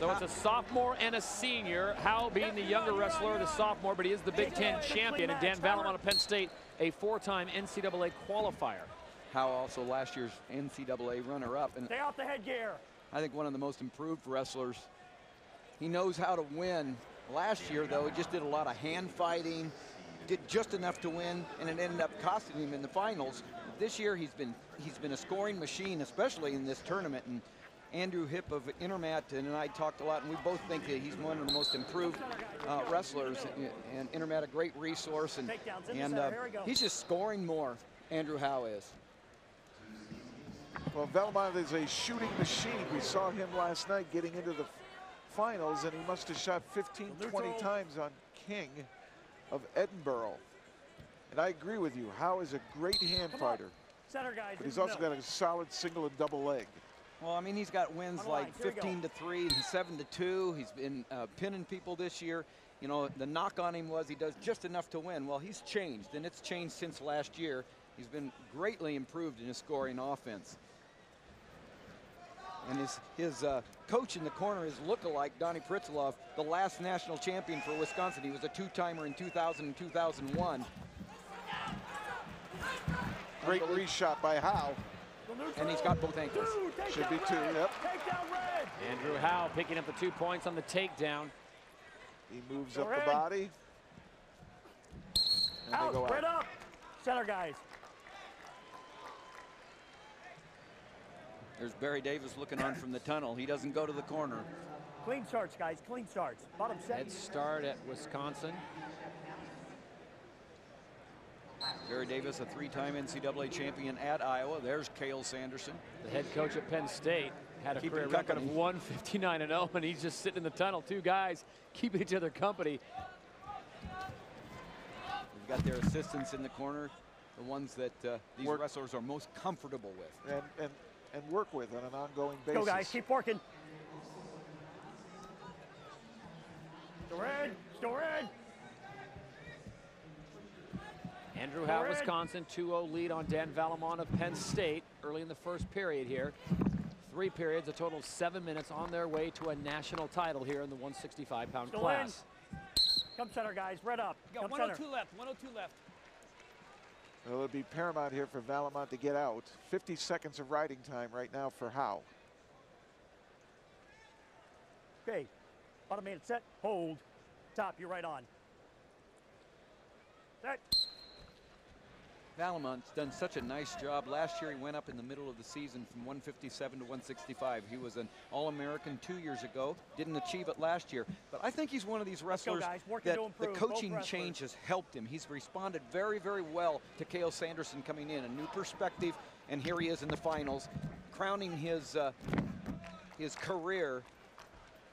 So it's a sophomore and a senior. Howe being the younger wrestler, the sophomore, but he is the Big Ten champion. And Dan Vallimont of Penn State, a four-time NCAA qualifier. Howe also last year's NCAA runner-up. And stay off the headgear. I think one of the most improved wrestlers. He knows how to win. Last year, though, he just did a lot of hand fighting, did just enough to win, and it ended up costing him in the finals. This year, he's been a scoring machine, especially in this tournament. And Andrew Hipp of Intermat and I talked a lot, and we both think that he's one of the most improved wrestlers. And Intermat, a great resource, and he's just scoring more. Andrew Howe is. Well, Vallimont is a shooting machine. We saw him last night getting into the finals, and he must have shot 15, 20 times on King of Edinburgh. And I agree with you. Howe is a great hand fighter. Center, guys, but he's also got a solid single and double leg. Well, I mean, he's got wins like 15-3 and 7-2. He's been pinning people this year. You know, the knock on him was he does just enough to win. Well, he's changed, and it's changed since last year. He's been greatly improved in his scoring offense. And his coach in the corner is look-alike, Donnie Pritzloff, the last national champion for Wisconsin. He was a two-timer in 2000 and 2001. Great reshot by Howe. And he's got both ankles. Should be two, yep. Andrew Howe picking up the 2 points on the takedown. He moves up the body. And out, they go spread out. up. Center, guys. There's Barry Davis looking on from the tunnel. He doesn't go to the corner. Clean starts, guys, clean starts. Bottom set. Head start at Wisconsin. Barry Davis, a three-time NCAA champion at Iowa. There's Cale Sanderson. The head coach at Penn State had a career record of 159-0, and he's just sitting in the tunnel. Two guys keeping each other company. They've got their assistants in the corner, the ones that these wrestlers are most comfortable with. And work with on an ongoing basis. Go, guys, keep working. Still red, still red. Andrew Howe, Wisconsin, 2-0 lead on Dan Vallimont of Penn State early in the first period here. 3 periods, a total of 7 minutes on their way to a national title here in the 165-pound class. Come center, guys, red up. You got 102 left, 102 left. Well, it'll be paramount here for Vallimont to get out. 50 seconds of riding time right now for Howe. Okay, bottom man set, hold. Top, you're right on. Set. Vallimont done such a nice job. Last year he went up in the middle of the season from 157 to 165. He was an All-American 2 years ago. Didn't achieve it last year. But I think he's one of these wrestlers that the coaching change has helped him. He's responded very, very well to Cale Sanderson coming in. A new perspective, and here he is in the finals, crowning his career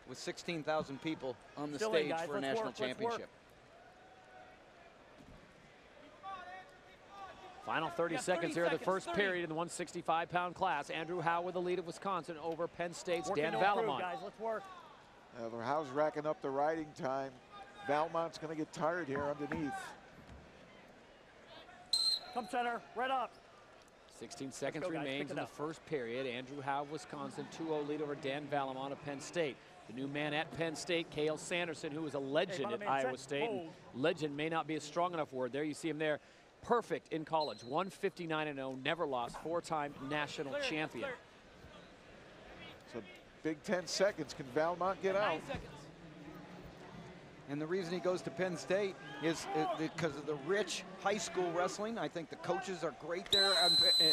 with 16,000 people on the stage for a national championship. Final 30 seconds here of the first period in the 165-pound class. Andrew Howe with the lead of Wisconsin over Penn State's Dan Vallimont. Guys, let's work. Howe's racking up the riding time. Valmont's going to get tired here underneath. Come center, red up. 16 seconds remains in the first period. Andrew Howe, Wisconsin, 2-0 lead over Dan Vallimont of Penn State. The new man at Penn State, Cale Sanderson, who is a legend at Iowa State. And legend may not be a strong enough word there. You see him there. Perfect in college, 159-0, never lost, 4-time national champion. So big 10 seconds. Can Vallimont get out? 9 seconds. And the reason he goes to Penn State is because of the rich high school wrestling. I think the coaches are great there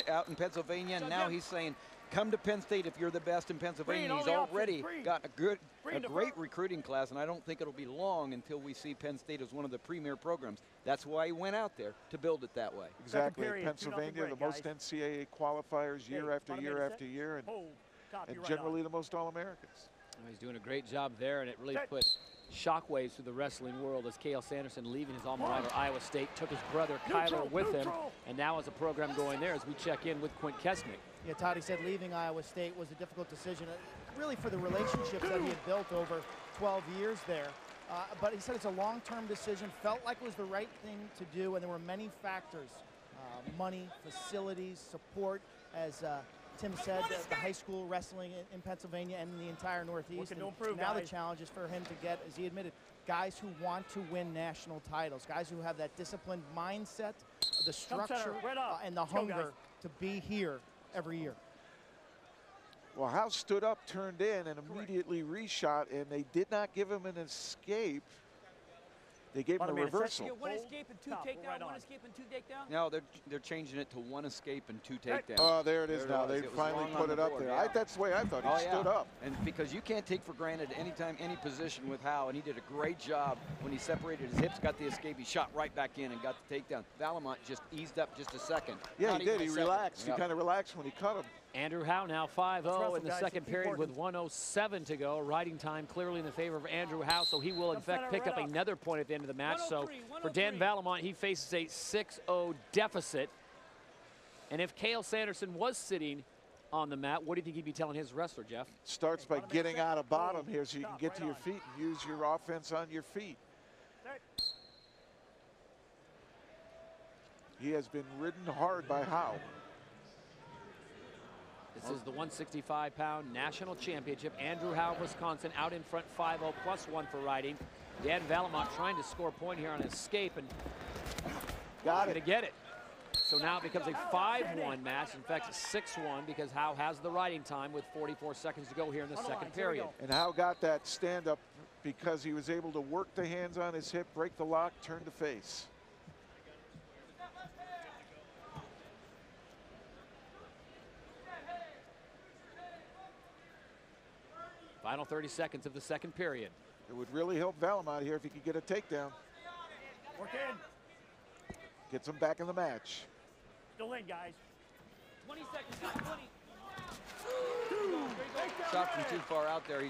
out in Pennsylvania. And now he's saying, come to Penn State if you're the best in Pennsylvania. He's already got a great recruiting class, and I don't think it'll be long until we see Penn State as one of the premier programs. That's why he went out there, to build it that way. Exactly. Pennsylvania, the most NCAA qualifiers year after year after year, and generally the most All-Americans. Well, he's doing a great job there, and it really put shockwaves through the wrestling world as Cale Sanderson, leaving his alma mater, Iowa State, took his brother Kyler with him, and now has a program going there as we check in with Quint Kesnick. Yeah, Todd, he said leaving Iowa State was a difficult decision, really for the relationships that he had built over 12 years there. But he said it's a long-term decision, felt like it was the right thing to do, and there were many factors, money, facilities, support, as Tim said, the high school wrestling in Pennsylvania and in the entire Northeast. Looking to improve, now guys. the challenge is for him to get, as he admitted, guys who want to win national titles, guys who have that disciplined mindset, the structure, right up. and the Let's go, hunger guys. to be here every year. Well, Howe stood up, turned in, and immediately reshot, and they did not give him an escape. They gave him a Bottom man, set. reversal. Yeah, one escape and two Top, takedown, right one on. escape and two takedown. Now they're changing it to 1 escape and 2 takedowns. Oh, there it is There it now. was. They It was finally long put on it the up board, there. yeah. That's the way I thought. He stood up. And because you can't take for granted anytime, any position with Howe, and he did a great job when he separated his hips, got the escape, he shot right back in and got the takedown. Vallimont just eased up just a second. Yeah, Not he even did. a He second. relaxed. Yep. He kind of relaxed when he cut him. Andrew Howe now 5-0 wrestle, in the guys. second Keep period with working. 1:07 to go. Riding time clearly in the favor of Andrew Howe, so he will in Left fact center, pick right up up. another point at the end of the match. So 103, for Dan Vallimont, he faces a 6-0 deficit. And if Cale Sanderson was sitting on the mat, what do you think he'd be telling his wrestler, Jeff? Starts by Bottom man getting set. out of bottom Boom. here so you can Stop, get to right your on. feet and use your offense on your feet. Set. He has been ridden hard by Howe. This is the 165-pound national championship. Andrew Howe, Wisconsin, out in front 5-0 +1 for riding. Dan Vallimont trying to score a point here on an escape and Got going to it. get it. So now it becomes a 5-1 match. In fact, it's 6-1 because Howe has the riding time with 44 seconds to go here in the second period. And Howe got that stand up because he was able to work the hands on his hip, break the lock, turn the face. Final 30 seconds of the second period. It would really help Vallimont here if he could get a takedown. Work in. Gets him back in the match. Still in, guys. 20 seconds, 20. Shot from too far out there.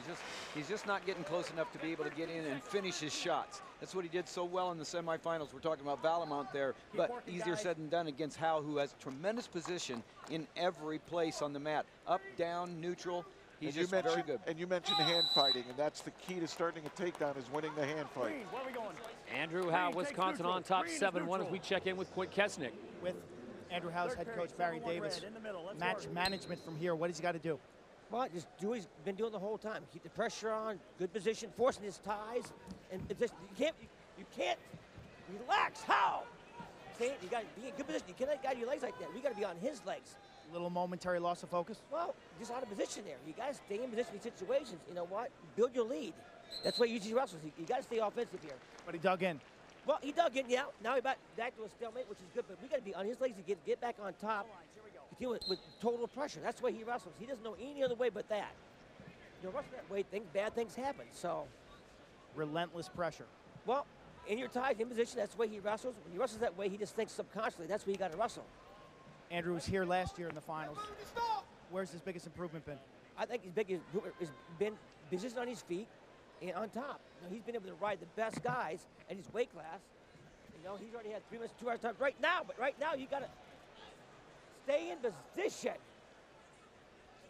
He's just not getting close enough to be able to get in and finish his shots. That's what he did so well in the semifinals. We're talking about Vallimont there, but working, easier guys. said than done against Howe, who has tremendous position in every place on the mat. Up, down, neutral. He's And just very good. And you mentioned hand fighting, and that's the key to starting a takedown is winning the hand fight. Green, where are we going? Andrew Howe, Green takes Wisconsin on neutral. top Green is 7-1 as neutral. we check in with Quint Kesnick. With Andrew Howe's Third head period, coach, Barry 7-1 Davis, red in the middle. Let's match work. management from here. What has he got to do? Well, just do what he's been doing the whole time. Keep the pressure on, good position, forcing his ties, and it's just you can't relax. How? See, you got to be in good position. You cannot guide your legs like that. We got to be on his legs. Little momentary loss of focus. Well, just out of position there. You got to stay in position in these situations. You know what? Build your lead. That's why you usually wrestle. You got to stay offensive here. But he dug in. Well, he dug in, yeah. Now he's back to a stalemate, which is good. But we got to be on his legs to get back on top. Continue with total pressure. That's why he wrestles. He doesn't know any other way but that. You know, wrestling that way, bad things happen. So, Relentless pressure. well, in your ties, in position, that's the way he wrestles. When he wrestles that way, he just thinks subconsciously. That's where you got to wrestle. Andrew was here last year in the finals. Where's his biggest improvement been? I think his biggest improvement has been position on his feet and on top. You know, he's been able to ride the best guys at his weight class. You know, he's already had 3 minutes, 2 hours time right now. But right now, you got to stay in position.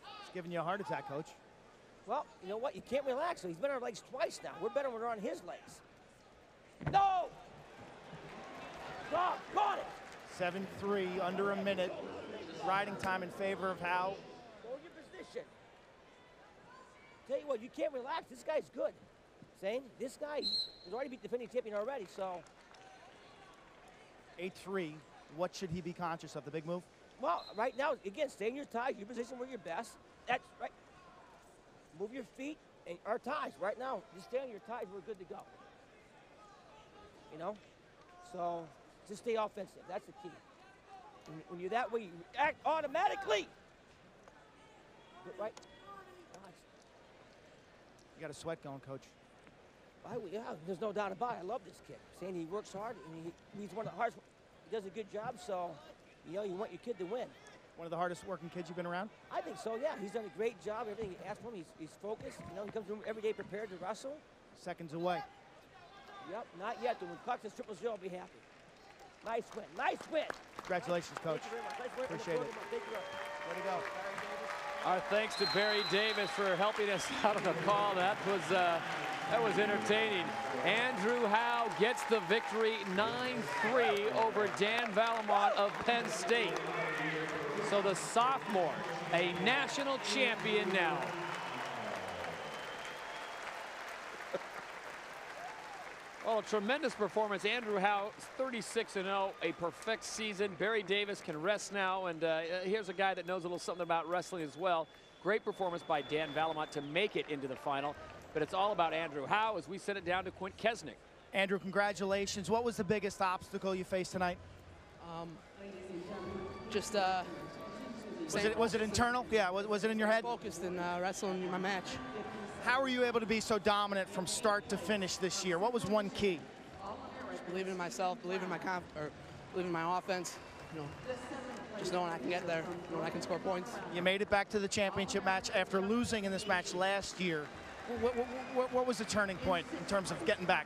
It's giving you a heart attack, Coach. Well, you know what? You can't relax. So he's been on our legs twice now. We're better when we're on his legs. No! Stop! Got it! 7-3, under a minute. Riding time in favor of Howe. Hold your position. Tell you what, you can't relax. This guy's good. Saying this guy has already beat the defending champion already, so 8-3. What should he be conscious of? The big move? well, right now, again, stay in your ties, your position where you're best. That's right. Move your feet and our ties. Right now, just stay on your ties, we're good to go. You know? So just stay offensive. That's the key. When you're that way, you act automatically. Right? You got a sweat going, Coach. Yeah, there's no doubt about it. I love this kid. Saying he works hard, and he's one of the hardest. He does a good job, so, you know, you want your kid to win. One of the hardest working kids you've been around? I think so, yeah. He's done a great job. Everything you ask from him, he's focused. You know, he comes to him every day prepared to wrestle. Seconds away. Yep, not yet. When Puck says 0-0, I'll be happy. Nice win. Nice win. Congratulations, Coach. Thank you very much. Nice win. Appreciate it. Thank you. Way to go. Our thanks to Barry Davis for helping us out on the call. That was entertaining. Andrew Howe gets the victory 9-3 over Dan Vallimont of Penn State. So the sophomore a national champion now. Well, a tremendous performance. Andrew Howe, 36-0, a perfect season. Barry Davis can rest now, and here's a guy that knows a little something about wrestling as well. Great performance by Dan Vallimont to make it into the final, but it's all about Andrew Howe as we send it down to Quint Kesnick. Andrew, congratulations. What was the biggest obstacle you faced tonight? Was it internal? Yeah, was it in your head? Focused in wrestling my match. How were you able to be so dominant from start to finish this year? What was one key? Just believing in myself, believing in my offense. You know, just knowing I can get there, knowing I can score points. You made it back to the championship match after losing in this match last year. What was the turning point in terms of getting back?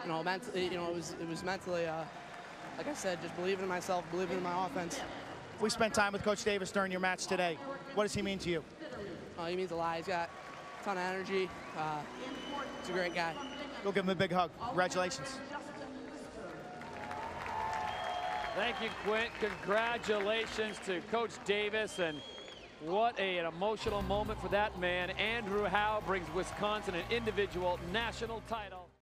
You know, mentally, it was mentally, like I said, just believing in myself, believing in my offense. We spent time with Coach Davis during your match today. What does he mean to you? He means a lot. He's got a ton of energy. He's a great guy. Go give him a big hug. Congratulations. Thank you, Quint. Congratulations to Coach Davis, and what an emotional moment for that man. Andrew Howe brings Wisconsin an individual national title.